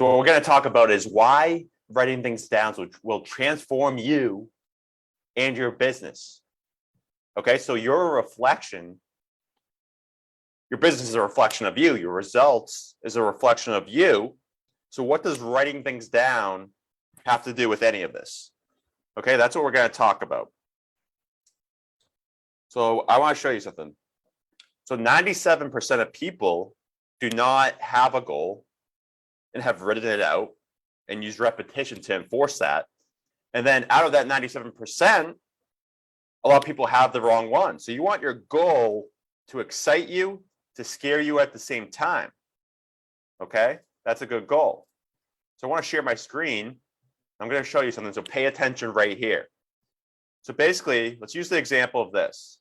So what we're going to talk about is why writing things down will transform you and your business. Okay, so you're a reflection. Your business is a reflection of you. Your results is a reflection of you. So what does writing things down have to do with any of this? Okay, that's what we're going to talk about. So I want to show you something. So 97% of people do not have a goal and have written it out and use repetition to enforce that. And then out of that 97%, a lot of people have the wrong one. So you want your goal to excite you, to scare you at the same time. Okay, that's a good goal. So I want to share my screen. I'm going to show you something. So pay attention right here. So basically, let's use the example of this.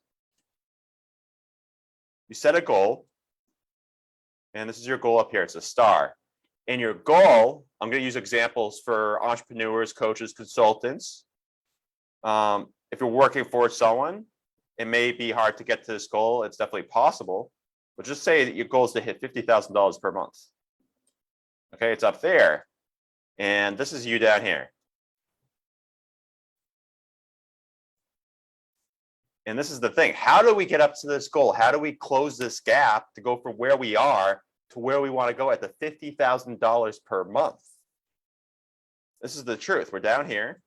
You set a goal, and this is your goal up here. It's a star. And your goal, I'm going to use examples for entrepreneurs, coaches, consultants. If you're working for someone, it may be hard to get to this goal. It's definitely possible. But just say that your goal is to hit $50,000 per month. Okay, it's up there. And this is you down here. And this is the thing. How do we get up to this goal? How do we close this gap to go from where we are to where we want to go at the $50,000 per month? This is the truth. We're down here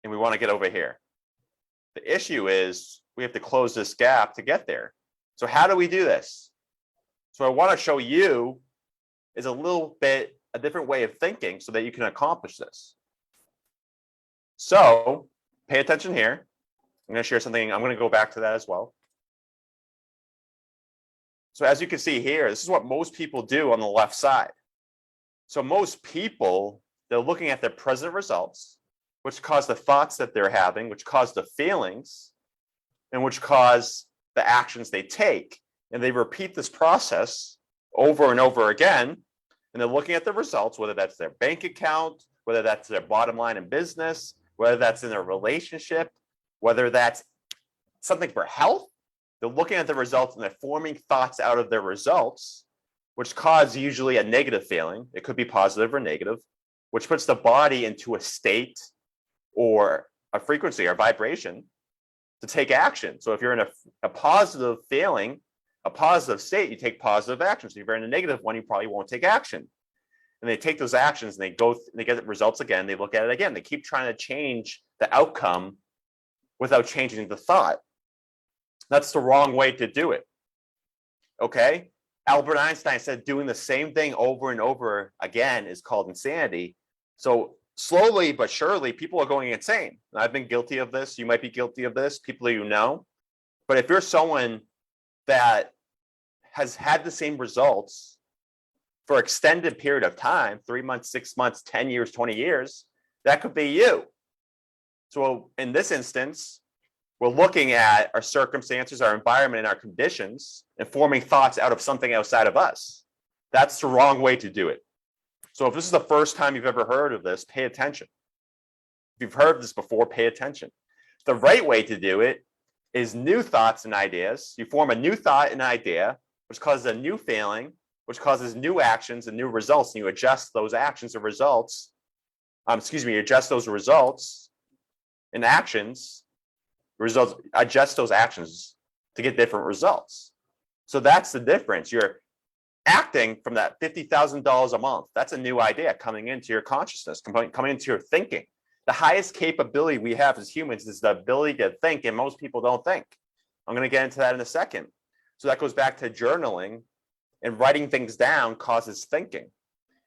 and we want to get over here. The issue is we have to close this gap to get there. So how do we do this? So I want to show you is a little bit a different way of thinking so that you can accomplish this. So pay attention here. I'm going to share something. I'm going to go back to that as well. So as you can see here, this is what most people do on the left side. So most people, they're looking at their present results, which cause the thoughts that they're having, which cause the feelings, and which cause the actions they take. And they repeat this process over and over again. And they're looking at the results, whether that's their bank account, whether that's their bottom line in business, whether that's in their relationship, whether that's something for health. They're looking at the results and they're forming thoughts out of their results, which cause usually a negative feeling. It could be positive or negative, which puts the body into a state or a frequency or vibration to take action. So if you're in a positive feeling, a positive state, you take positive action. So if you're in a negative one, you probably won't take action. And they take those actions and they get the results again. They look at it again. They keep trying to change the outcome without changing the thought. That's the wrong way to do it. Okay? Albert Einstein said doing the same thing over and over again is called insanity. So slowly but surely, people are going insane. And I've been guilty of this. You might be guilty of this, people you know. But if you're someone that has had the same results for extended period of time, 3 months, 6 months, 10 years, 20 years, that could be you. So in this instance, we're looking at our circumstances, our environment, and our conditions, and forming thoughts out of something outside of us. That's the wrong way to do it. So if this is the first time you've ever heard of this, pay attention. If you've heard this before, pay attention. The right way to do it is new thoughts and ideas. You form a new thought and idea, which causes a new feeling, which causes new actions and new results. And you adjust those actions and results. You adjust those results and actions, adjust those actions to get different results. So that's the difference. You're acting from that $50,000 a month. That's a new idea coming into your consciousness, coming into your thinking. The highest capability we have as humans is the ability to think, and most people don't think. I'm going to get into that in a second. So that goes back to journaling, and writing things down causes thinking,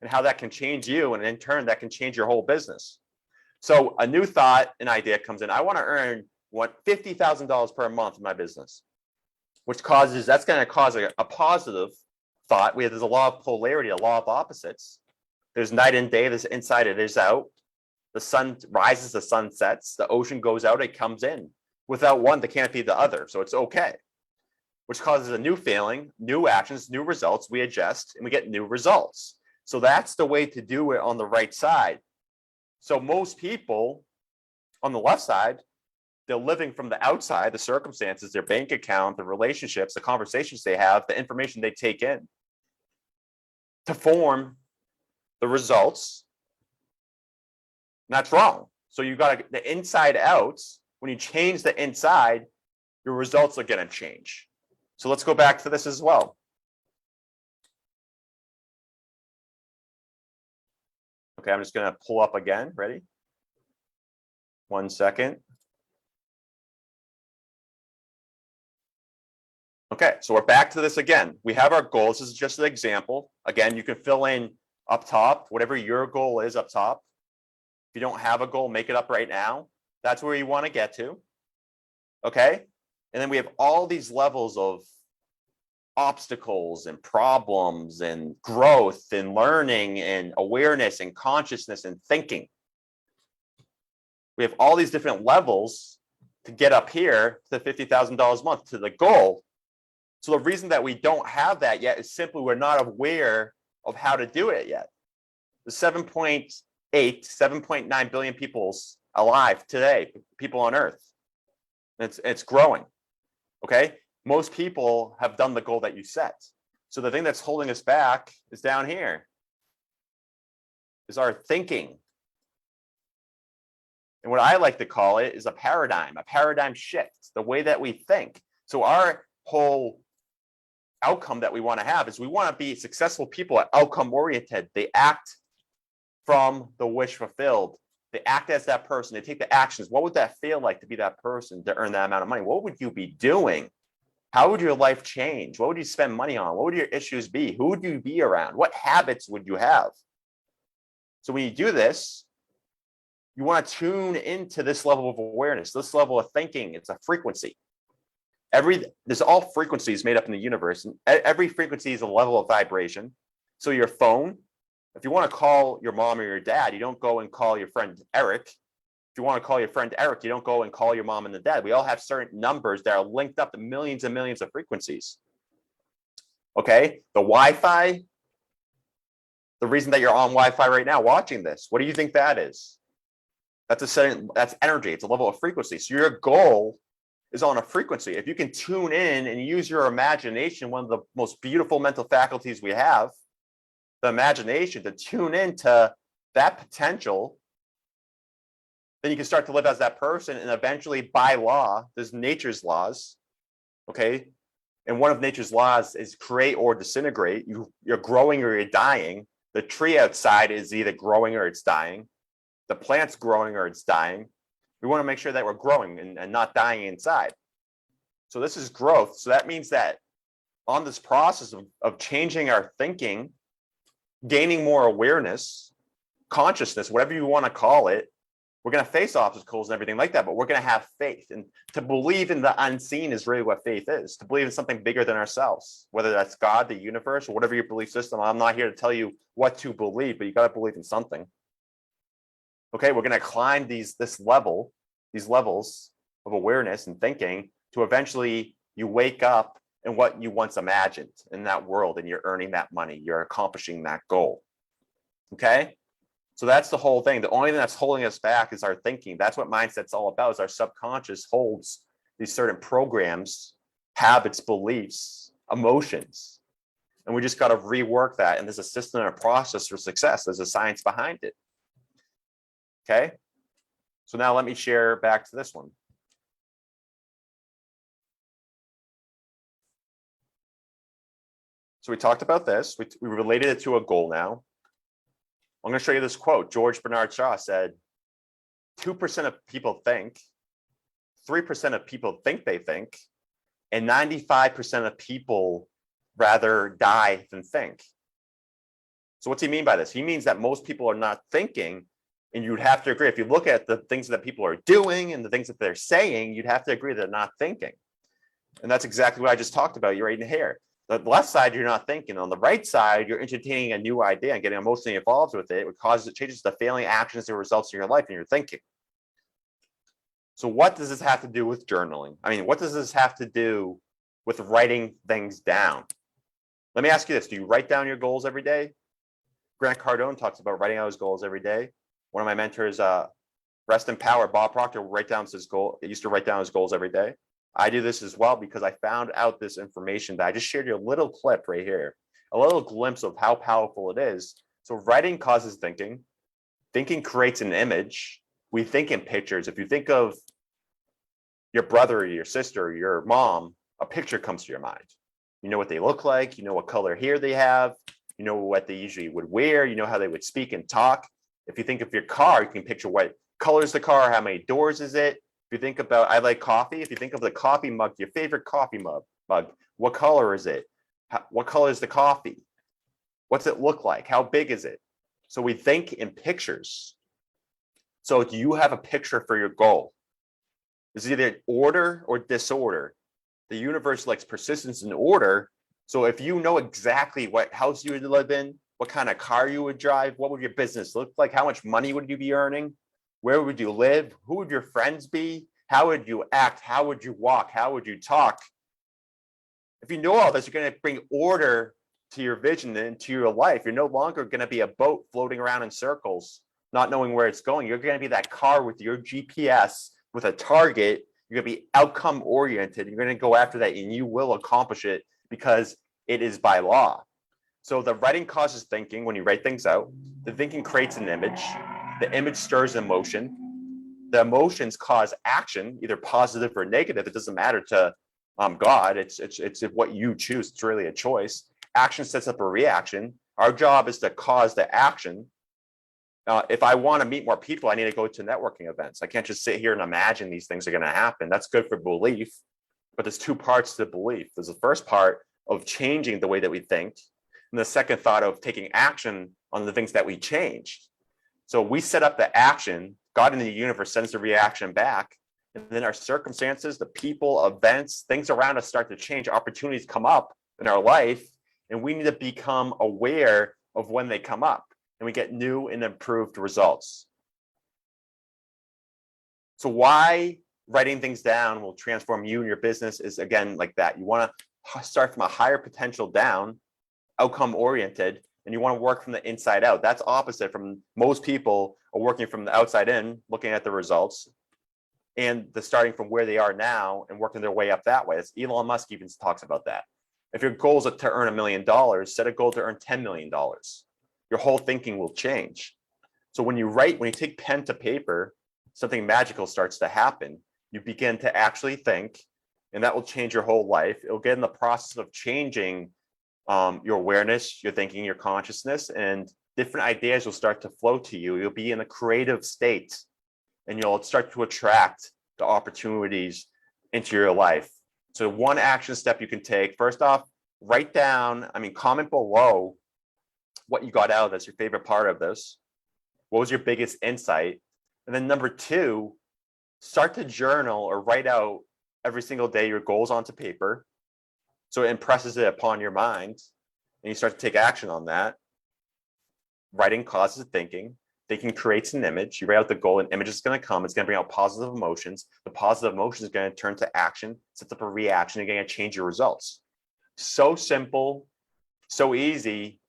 and how that can change you, and in turn, that can change your whole business. So a new thought, an idea comes in. I want to earn $50,000 per month in my business, which that's going to cause a positive thought. There's a law of polarity, a law of opposites. There's night and day, there's inside, it is out. The sun rises, the sun sets, the ocean goes out, it comes in. Without one, there can't be the other. So it's okay, which causes a new feeling, new actions, new results. We adjust and we get new results. So that's the way to do it on the right side. So most people on the left side, they're living from the outside, the circumstances, their bank account, the relationships, the conversations they have, the information they take in. to form the results. And that's wrong. So you got the inside out. When you change the inside, your results are going to change. So let's go back to this as well. Okay, I'm just going to pull up again. Ready? 1 second. Okay, so we're back to this again. We have our goals. This is just an example. Again, you can fill in up top, whatever your goal is up top. If you don't have a goal, make it up right now. That's where you want to get to. Okay, and then we have all these levels of obstacles and problems and growth and learning and awareness and consciousness and thinking. We have all these different levels to get up here to $50,000 a month, to the goal. So the reason that we don't have that yet is simply we're not aware of how to do it yet. The 7.8, 7.9 billion people alive today, people on Earth. It's growing. Okay, most people have done the goal that you set. So the thing that's holding us back is down here, is our thinking. And what I like to call it is a paradigm shift, the way that we think. So our whole outcome that we want to have is we want to be successful people, outcome oriented. They act from the wish fulfilled. They act as that person. They take the actions. What would that feel like to be that person, to earn that amount of money? What would you be doing? How would your life change? What would you spend money on? What would your issues be? Who would you be around? What habits would you have? So when you do this, you want to tune into this level of awareness, this level of thinking. It's a frequency. There's all frequencies made up in the universe, and every frequency is a level of vibration. So your phone, if you want to call your mom or your dad, you don't go and call your friend Eric. If you want to call your friend Eric, you don't go and call your mom and the dad. We all have certain numbers that are linked up to millions and millions of frequencies. Okay, the Wi-Fi, the reason that you're on Wi-Fi right now watching this, what do you think that is? That's energy. It's a level of frequency. So your goal is on a frequency. If you can tune in and use your imagination, one of the most beautiful mental faculties we have, the imagination, to tune into that potential, then you can start to live as that person. And eventually, by law, there's nature's laws. Okay. And one of nature's laws is create or disintegrate. You're growing or you're dying. The tree outside is either growing or it's dying. The plant's growing or it's dying. We want to make sure that we're growing and not dying inside. So this is growth. So that means that on this process of changing our thinking, gaining more awareness, consciousness, whatever you want to call it, we're going to face obstacles and everything like that, but we're going to have faith. And to believe in the unseen is really what faith is, to believe in something bigger than ourselves, whether that's God, the universe, or whatever your belief system. I'm not here to tell you what to believe, but you got to believe in something. Okay, we're going to climb these levels of awareness and thinking to eventually you wake up in what you once imagined in that world, and you're earning that money, you're accomplishing that goal. Okay, so that's the whole thing. The only thing that's holding us back is our thinking. That's what mindset's all about, is our subconscious holds these certain programs, habits, beliefs, emotions, and we just got to rework that. And there's a system and a process for success. There's a science behind it. Okay, so now let me share back to this one. So we talked about this. We related it to a goal now. I'm going to show you this quote. George Bernard Shaw said, 2% of people think, 3% of people think they think, and 95% of people rather die than think. So what's he mean by this? He means that most people are not thinking. And you'd have to agree, if you look at the things that people are doing and the things that they're saying, you'd have to agree they're not thinking. And that's exactly what I just talked about. You're right in here. The left side, you're not thinking. On the right side, you're entertaining a new idea and getting emotionally involved with it. It changes the failing actions and results in your life and your thinking. So what does this have to do with journaling? I mean, what does this have to do with writing things down? Let me ask you this. Do you write down your goals every day? Grant Cardone talks about writing out his goals every day. One of my mentors, Rest in Power, Bob Proctor, used to write down his goals every day. I do this as well because I found out this information that I just shared you a little clip right here, a little glimpse of how powerful it is. So writing causes thinking. Thinking creates an image. We think in pictures. If you think of your brother, or your sister, or your mom, a picture comes to your mind. You know what they look like. You know what color hair they have. You know what they usually would wear. You know how they would speak and talk. If you think of your car, you can picture what color is the car, how many doors is it. If you think about, I like coffee. If you think of the coffee mug, your favorite coffee mug, what color is it? What color is the coffee? What's it look like? How big is it? So we think in pictures. So do you have a picture for your goal? It's either order or disorder. The universe likes persistence and order. So if you know exactly what house you would live in, what kind of car you would drive, what would your business look like, how much money would you be earning, where would you live, who would your friends be, how would you act, how would you walk, how would you talk? If you know all this, you're going to bring order to your vision and to your life. You're no longer going to be a boat floating around in circles, not knowing where it's going. You're going to be that car with your GPS, with a target. You're going to be outcome oriented. You're going to go after that and you will accomplish it because it is by law. So the writing causes thinking. When you write things out, the thinking creates an image. The image stirs emotion. The emotions cause action, either positive or negative. It doesn't matter to God. It's what you choose. It's really a choice. Action sets up a reaction. Our job is to cause the action. If I want to meet more people, I need to go to networking events. I can't just sit here and imagine these things are going to happen. That's good for belief, but there's two parts to belief. There's the first part of changing the way that we think, and the second thought of taking action on the things that we changed. So we set up the action, God in the universe sends the reaction back, and then our circumstances, the people, events, things around us start to change, opportunities come up in our life, and we need to become aware of when they come up, and we get new and improved results. So why writing things down will transform you and your business is, again, like that. You want to start from a higher potential down, outcome oriented, and you want to work from the inside out. That's opposite from most people are working from the outside in, looking at the results, and the starting from where they are now and working their way up that way. It's Elon Musk even talks about that. If your goal is to earn $1 million, set a goal to earn $10 million. Your whole thinking will change. So when you write, when you take pen to paper, something magical starts to happen. You begin to actually think, and that will change your whole life. It'll get in the process of changing your awareness, your thinking, your consciousness, and different ideas will start to flow to you. You'll be in a creative state and you'll start to attract the opportunities into your life. So one action step you can take, first off, write down, comment below what you got out of this, your favorite part of this. What was your biggest insight? And then number two, start to journal or write out every single day your goals onto paper. So it impresses it upon your mind and you start to take action on that. Writing causes thinking. Thinking creates an image. You write out the goal, an image is going to come. It's going to bring out positive emotions. The positive emotions is going to turn to action, sets up a reaction. You're going to change your results. So simple, so easy,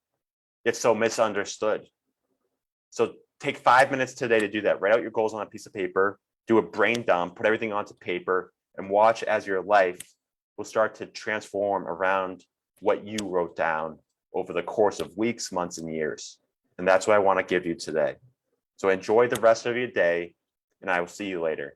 yet so misunderstood. So take 5 minutes today to do that. Write out your goals on a piece of paper, do a brain dump, put everything onto paper, and watch as your life will start to transform around what you wrote down over the course of weeks, months, and years. And that's what I want to give you today. So enjoy the rest of your day, and I will see you later.